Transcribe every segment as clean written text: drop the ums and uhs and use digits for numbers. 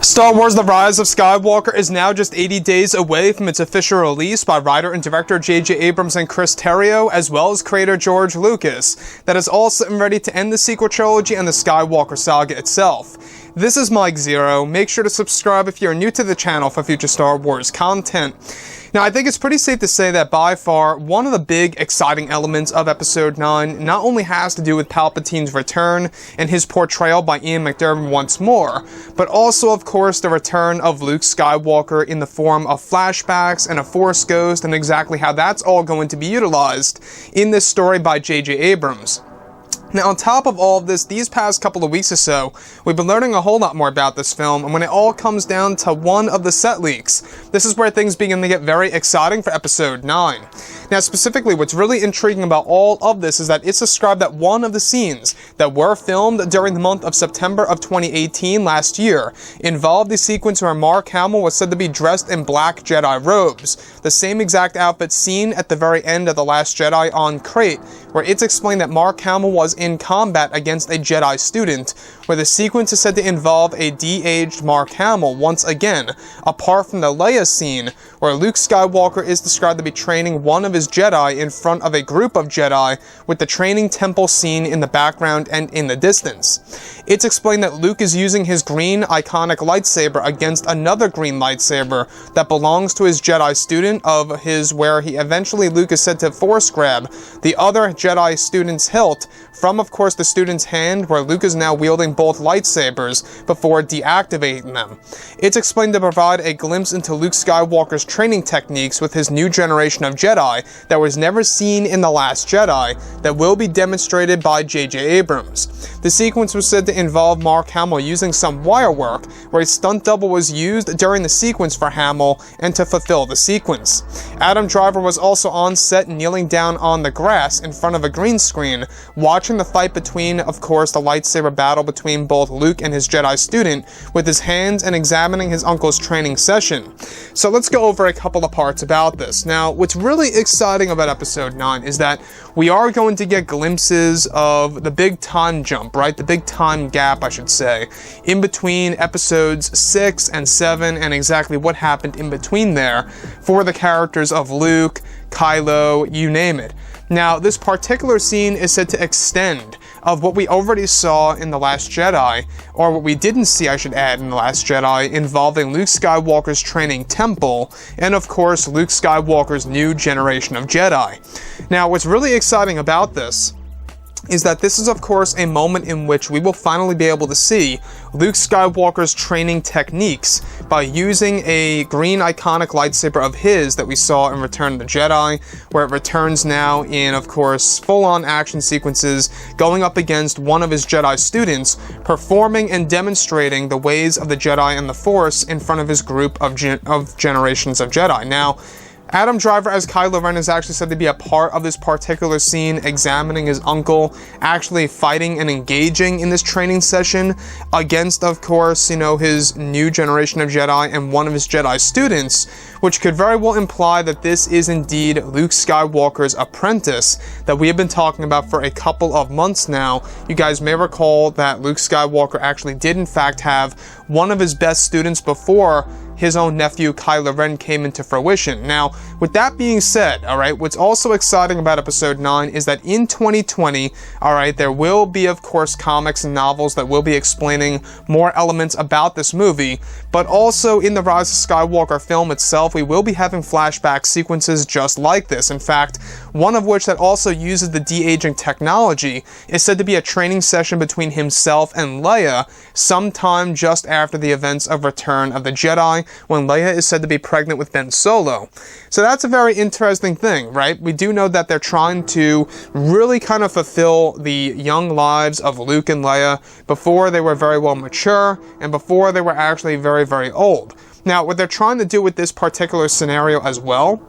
Star Wars The Rise of Skywalker is now just 80 days away from its official release by writer and director J.J. Abrams and Chris Terrio, as well as creator George Lucas, that is all set and ready to end the sequel trilogy and the Skywalker saga itself. This is Mike Zero. Make sure to subscribe if you're new to the channel for future Star Wars content. Now, I think it's pretty safe to say that by far, one of the big exciting elements of Episode 9 not only has to do with Palpatine's return and his portrayal by Ian McDiarmid once more, but also, of course, the return of Luke Skywalker in the form of flashbacks and a Force Ghost, and exactly how that's all going to be utilized in this story by J.J. Abrams. Now, on top of all of this, these past couple of weeks or so, we've been learning a whole lot more about this film, and when it all comes down to one of the set leaks, this is where things begin to get very exciting for Episode 9. Now, specifically, what's really intriguing about all of this is that it's described that one of the scenes that were filmed during the month of September of 2018 last year involved the sequence where Mark Hamill was said to be dressed in black Jedi robes, the same exact outfit seen at the very end of The Last Jedi on Crate, where it's explained that Mark Hamill was in combat against a Jedi student, where the sequence is said to involve a de-aged Mark Hamill once again, apart from the Leia scene, where Luke Skywalker is described to be training one of his Jedi in front of a group of Jedi, with the training temple scene in the background and in the distance. It's explained that Luke is using his green iconic lightsaber against another green lightsaber that belongs to his Jedi student of his, where Luke is said to force grab the other Jedi student's hilt from, of course, the student's hand, where Luke is now wielding both lightsabers before deactivating them. It's explained to provide a glimpse into Luke Skywalker's training techniques with his new generation of Jedi that was never seen in The Last Jedi, that will be demonstrated by J.J. Abrams. The sequence was said to involve Mark Hamill using some wire work, where a stunt double was used during the sequence for Hamill and to fulfill the sequence. Adam Driver was also on set kneeling down on the grass in front of a green screen, watching the fight between, of course, the lightsaber battle between both Luke and his Jedi student with his hands and examining his uncle's training session. So let's go over a couple of parts about this. Now, what's really exciting about Episode 9 is that we are going to get glimpses of the big time jump, right? The big time gap, I should say, in between Episodes 6 and 7 and exactly what happened in between there for the characters of Luke, Kylo, you name it. Now, this particular scene is said to extend of what we already saw in The Last Jedi, or what we didn't see, I should add, in The Last Jedi, involving Luke Skywalker's training temple, and of course, Luke Skywalker's new generation of Jedi. Now, what's really exciting about this is that this is, of course, a moment in which we will finally be able to see Luke Skywalker's training techniques by using a green iconic lightsaber of his that we saw in Return of the Jedi, where it returns now in, of course, full-on action sequences going up against one of his Jedi students, performing and demonstrating the ways of the Jedi and the Force in front of his group of generations of Jedi. Now, Adam Driver as Kylo Ren is actually said to be a part of this particular scene, examining his uncle, actually fighting and engaging in this training session against, of course, his new generation of Jedi and one of his Jedi students, which could very well imply that this is indeed Luke Skywalker's apprentice that we have been talking about for a couple of months now. You guys may recall that Luke Skywalker actually did in fact have one of his best students before his own nephew Kylo Ren came into fruition. Now, with that being said, alright, what's also exciting about Episode 9 is that in 2020, alright, there will be, of course, comics and novels that will be explaining more elements about this movie, but also in the Rise of Skywalker film itself, we will be having flashback sequences just like this. In fact, one of which that also uses the de-aging technology is said to be a training session between himself and Leia sometime just after the events of Return of the Jedi, when Leia is said to be pregnant with Ben Solo. So that's a very interesting thing, right? We do know that they're trying to really kind of fulfill the young lives of Luke and Leia before they were very well mature and before they were actually very, very old. Now, what they're trying to do with this particular scenario as well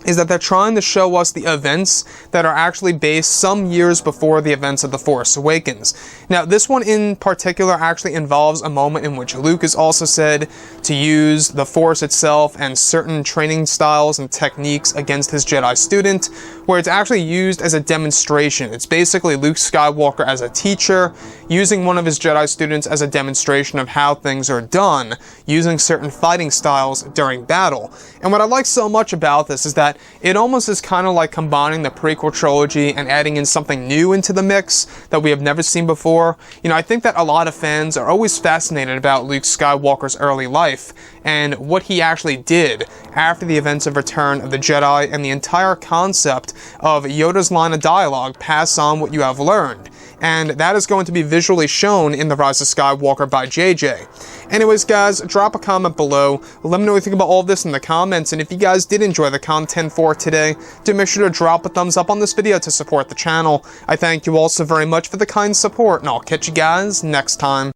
is that they're trying to show us the events that are actually based some years before the events of The Force Awakens. Now, this one in particular actually involves a moment in which Luke is also said to use the Force itself and certain training styles and techniques against his Jedi student, where it's actually used as a demonstration. It's basically Luke Skywalker as a teacher, using one of his Jedi students as a demonstration of how things are done, using certain fighting styles during battle. And what I like so much about this is that it almost is kind of like combining the prequel trilogy and adding in something new into the mix that we have never seen before. You know, I think that a lot of fans are always fascinated about Luke Skywalker's early life and what he actually did after the events of Return of the Jedi, and the entire concept of Yoda's line of dialogue, pass on what you have learned. And that is going to be visually shown in The Rise of Skywalker by JJ. Anyways, guys, drop a comment below. Let me know what you think about all of this in the comments, and if you guys did enjoy the content for today, do make sure to drop a thumbs up on this video to support the channel. I thank you all so very much for the kind support, and I'll catch you guys next time.